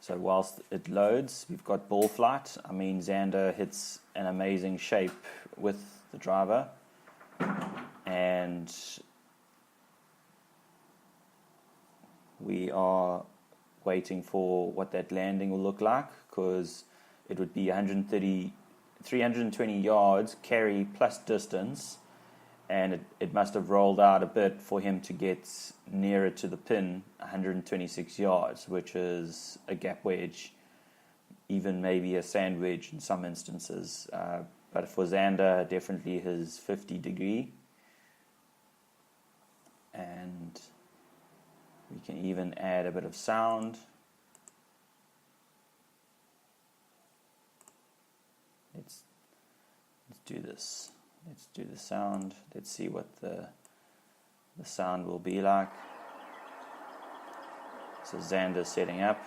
So whilst it loads, we've got ball flight. I mean, Xander hits an amazing shape with the driver. And we are waiting for what that landing will look like, because it would be 320 yards, carry plus distance, and it must have rolled out a bit for him to get nearer to the pin, 126 yards, which is a gap wedge, even maybe a sand wedge in some instances. But for Xander, definitely his 50 degree. And we can even add a bit of sound. Let's do this. Let's do the sound. Let's see what the sound will be like. So Xander's setting up.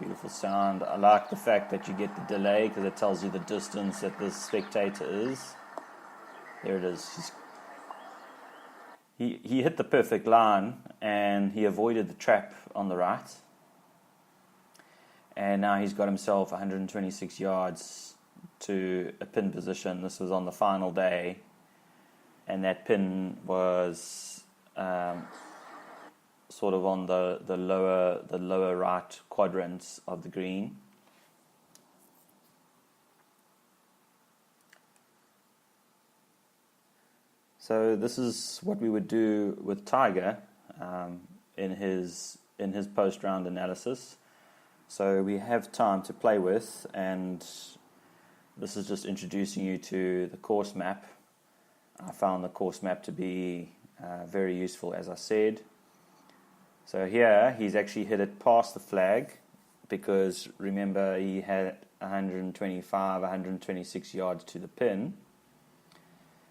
Beautiful sound. I like the fact that you get the delay, because it tells you the distance that the spectator is. There it is. He hit the perfect line, and he avoided the trap on the right. And now he's got himself 126 yards to a pin position. This was on the final day, and that pin was sort of on the lower right quadrants of the green. So this is what we would do with Tiger in his post-round analysis. So we have time to play with, and this is just introducing you to the course map. I found the course map to be very useful, as I said. So here, he's actually hit it past the flag, because remember, he had 126 yards to the pin.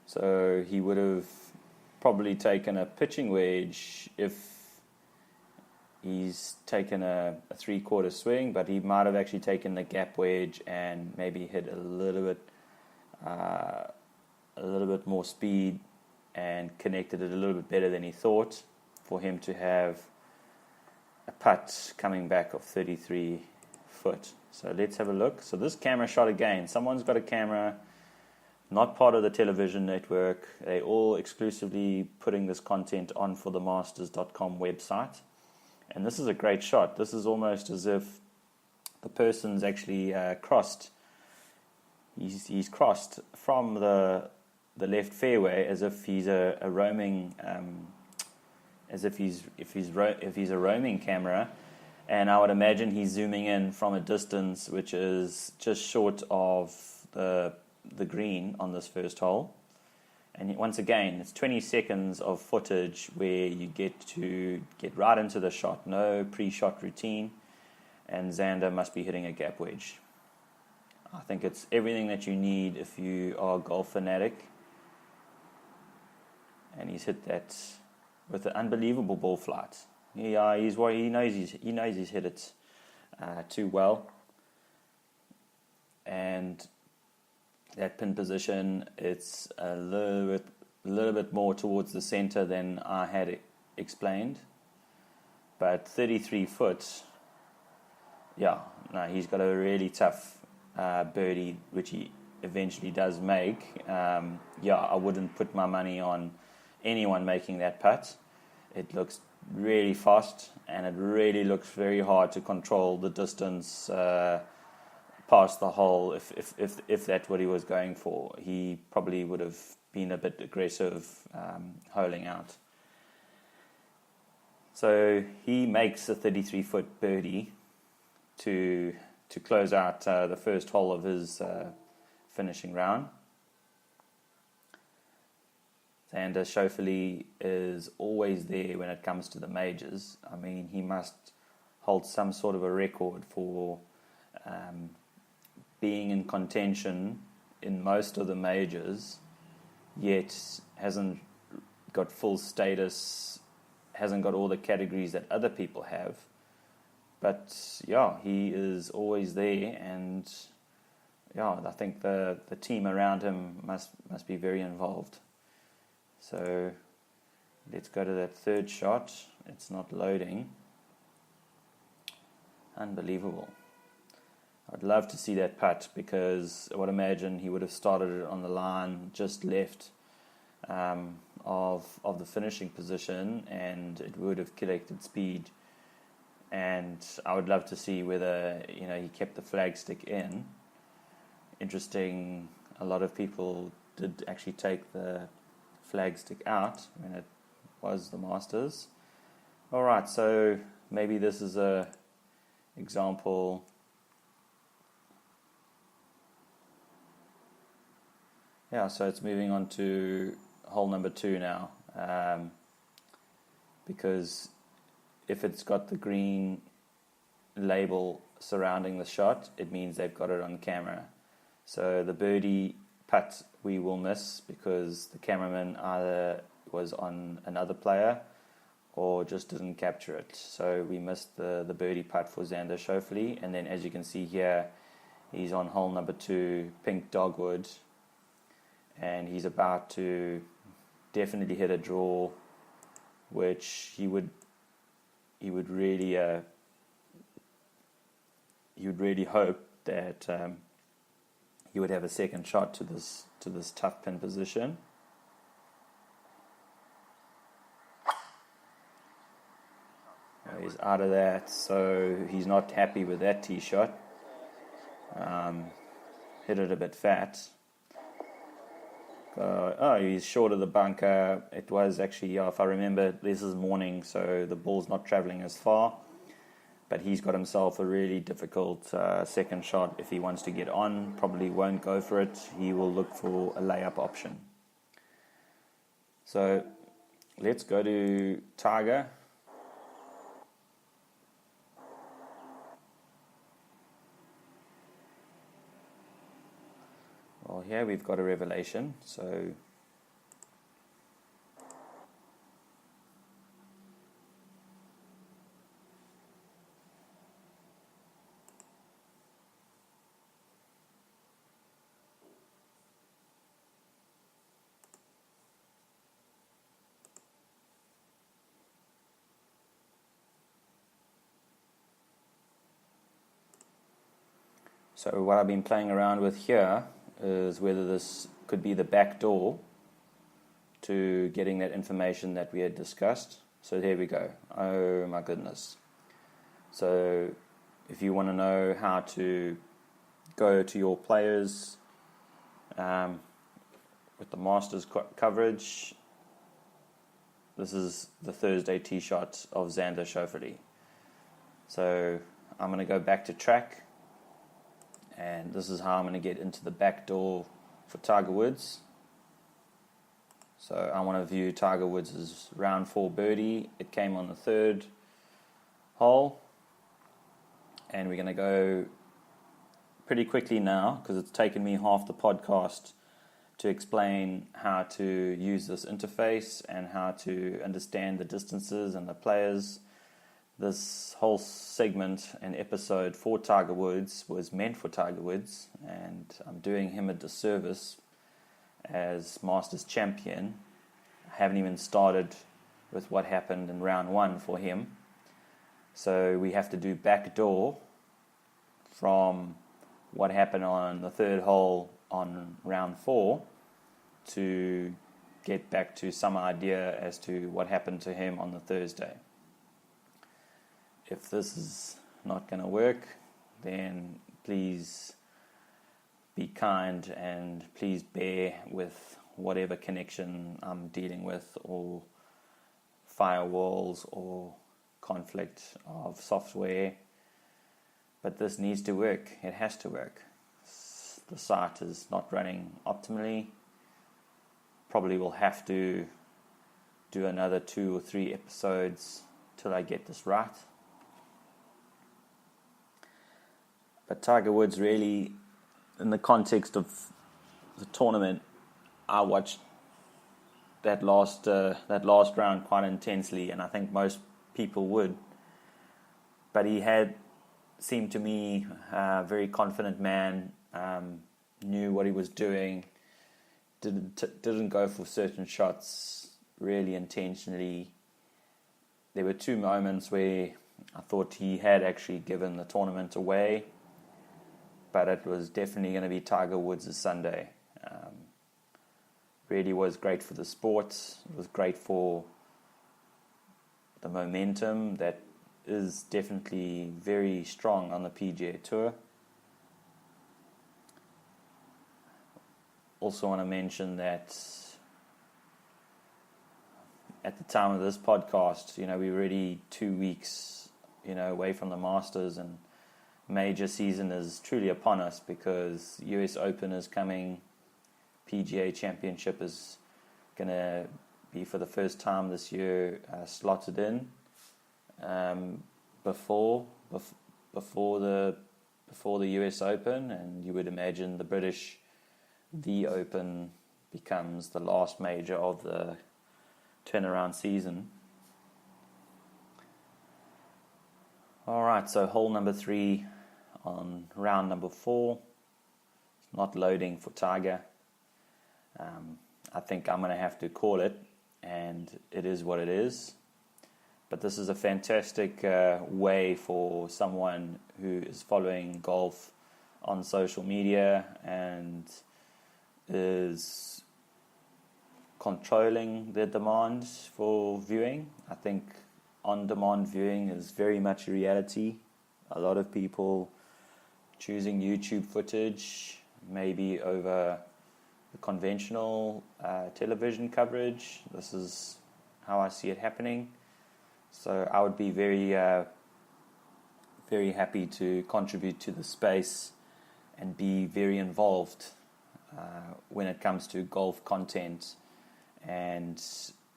So he would have probably taken a pitching wedge if he's taken a three-quarter swing, but he might have actually taken the gap wedge and maybe hit a little bit more speed and connected it a little bit better than he thought, for him to have a putt coming back of 33 foot. So let's have a look. So this camera shot again. Someone's got a camera, not part of the television network. They're all exclusively putting this content on for the Masters.com website. And this is a great shot. This is almost as if the person's actually crossed. He's crossed from the left fairway, as if he's a roaming, as if he's a roaming camera. And I would imagine he's zooming in from a distance which is just short of the green on this first hole. And once again, it's 20 seconds of footage where you get to get right into the shot. No pre-shot routine. And Xander must be hitting a gap wedge. I think it's everything that you need if you are a golf fanatic. And he's hit that with an unbelievable ball flight. He knows he's hit it too well. And that pin position, it's a little bit more towards the center than I had explained. But 33 foot, he's got a really tough birdie, which he eventually does make. I wouldn't put my money on anyone making that putt. It looks really fast, and it really looks very hard to control the distance past the hole. If that's what he was going for, he probably would have been a bit aggressive holing out. So he makes a 33-foot birdie to close out the first hole of his finishing round. Xander Schauffele is always there when it comes to the majors. I mean, he must hold some sort of a record for being in contention in most of the majors, yet hasn't got full status, hasn't got all the categories that other people have. But he is always there, and I think the team around him must be very involved. So let's go to that third shot. It's not loading. Unbelievable. I'd love to see that putt, because I would imagine he would have started it on the line just left of the finishing position, and it would have collected speed. And I would love to see whether he kept the flagstick in. Interesting. A lot of people did actually take the flagstick out when it was the Masters. All right, so maybe this is a example. Yeah, so it's moving on to hole number 2 now, because if it's got the green label surrounding the shot, it means they've got it on camera. So the birdie putt we will miss because the cameraman either was on another player or just didn't capture it. So we missed the birdie putt for Xander Schauffele. And then as you can see here, he's on hole number 2, pink dogwood, and he's about to definitely hit a draw, which he would really hope that he would have a second shot to this tough pin position. He's out of that, so he's not happy with that tee shot. Hit it a bit fat. He's short of the bunker. It was actually, if I remember, this is morning, so the ball's not travelling as far. But he's got himself a really difficult second shot if he wants to get on. Probably won't go for it. He will look for a layup option. So let's go to Tiger. Well, here we've got a revelation. So what I've been playing around with here is whether this could be the back door to getting that information that we had discussed. So there we go. Oh my goodness. So if you want to know how to go to your players with the Masters coverage, this is the Thursday tee shot of Xander Schauffele. So I'm going to go back to track, and this is how I'm going to get into the back door for Tiger Woods. So I want to view Tiger Woods' round 4 birdie. It came on the 3rd hole. And we're going to go pretty quickly now, because it's taken me half the podcast to explain how to use this interface and how to understand the distances and the players. This whole segment and episode for Tiger Woods was meant for Tiger Woods, and I'm doing him a disservice as Masters champion. I haven't even started with what happened in round 1 for him. So we have to do backdoor from what happened on the 3rd hole on round 4 to get back to some idea as to what happened to him on the Thursday. If this is not going to work, then please be kind and please bear with whatever connection I'm dealing with, or firewalls or conflict of software. But this needs to work. It has to work. The site is not running optimally. Probably will have to do another 2 or 3 episodes till I get this right. But Tiger Woods, really, in the context of the tournament, I watched that last round quite intensely, and I think most people would. But he had seemed to me a very confident man, knew what he was doing, didn't go for certain shots really intentionally. There were 2 moments where I thought he had actually given the tournament away, but it was definitely going to be Tiger Woods' Sunday. Really was great for the sport. It was great for the momentum that is definitely very strong on the PGA Tour. Also want to mention that at the time of this podcast, we're already 2 weeks, away from the Masters, and major season is truly upon us because US Open is coming. PGA Championship is going to be for the first time this year slotted in before the US Open, and you would imagine the Open becomes the last major of the turnaround season. All right, so hole number 3 on round number 4. It's not loading for Tiger. I think I'm going to have to call it, and it is what it is. But this is a fantastic way for someone who is following golf on social media and is controlling the demand for viewing. I think on-demand viewing is very much a reality. A lot of people choosing YouTube footage maybe over the conventional television coverage. This is how I see it happening. So I would be very happy to contribute to the space and be very involved when it comes to golf content and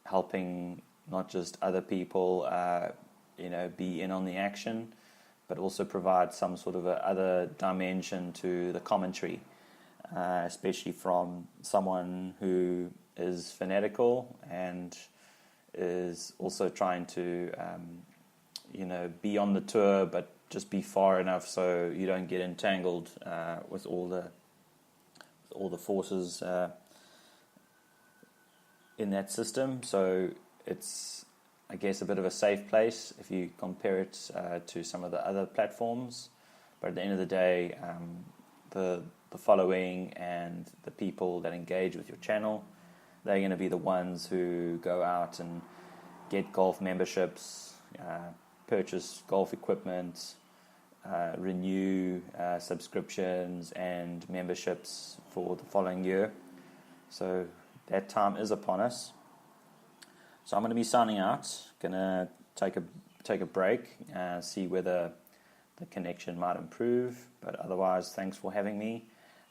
helping not just other people be in on the action, but also provide some sort of other dimension to the commentary. Especially from someone who is fanatical and is also trying to, be on the tour, but just be far enough so you don't get entangled with all the forces in that system. So it's, I guess, a bit of a safe place if you compare it to some of the other platforms. But at the end of the day, the following and the people that engage with your channel, they're going to be the ones who go out and get golf memberships, purchase golf equipment, renew subscriptions and memberships for the following year. So that time is upon us. So I'm going to be signing out. Going to take a break, see whether the connection might improve. But otherwise, thanks for having me.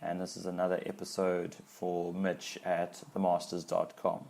And this is another episode for Mitch at themasters.com.